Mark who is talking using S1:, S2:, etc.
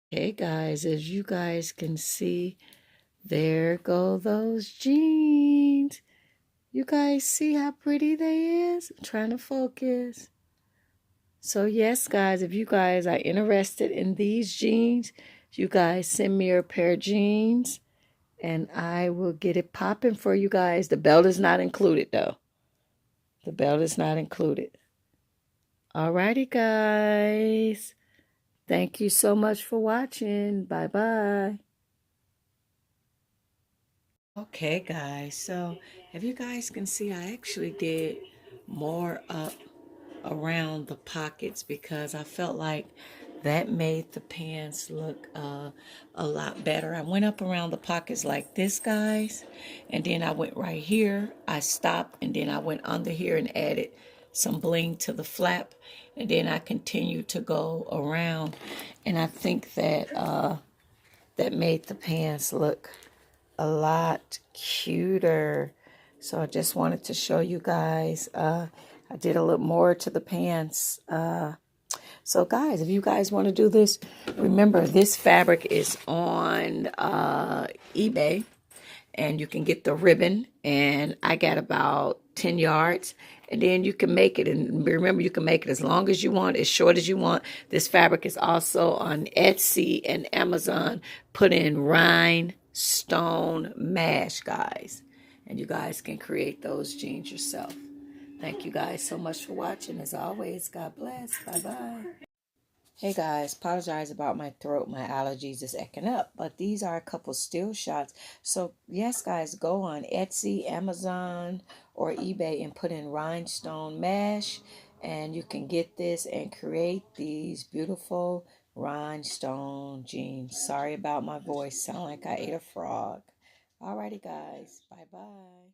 S1: Hey guys, as you guys can see, there go those jeans. You guys see how pretty they is? I'm trying to focus. So yes, guys, if you guys are interested in these jeans, you guys send me a pair of jeans and I will get it popping for you guys. The belt is not included though. The belt is not included. Alrighty, guys. Thank you so much for watching. Bye-bye. Okay, guys, so if you guys can see, I actually did more up around the pockets because I felt like that made the pants look a lot better. I went up around the pockets like this, guys, and then I went right here. I stopped, and then I went under here and added some bling to the flap, and then I continued to go around, and I think that that made the pants look a lot cuter. So I just wanted to show you guys. I did a little more to the pants. So guys, if you guys want to do this, remember this fabric is on eBay, and you can get the ribbon, and I got about 10 yards, and then you can make it, and remember, you can make it as long as you want, as short as you want. This fabric is also on Etsy and Amazon. Put in rhinestone mesh, guys, and you guys can create those jeans yourself. Thank you guys so much for watching. As always, God bless. Bye-bye. Hey guys, apologize about my throat. My allergies is acting up, but these are a couple still shots. So yes, guys, go on Etsy, Amazon, or eBay and put in rhinestone mesh, and you can get this and create these beautiful rhinestone jeans. Sorry about my voice. Sound like I ate a frog. Alrighty, guys. Bye-bye.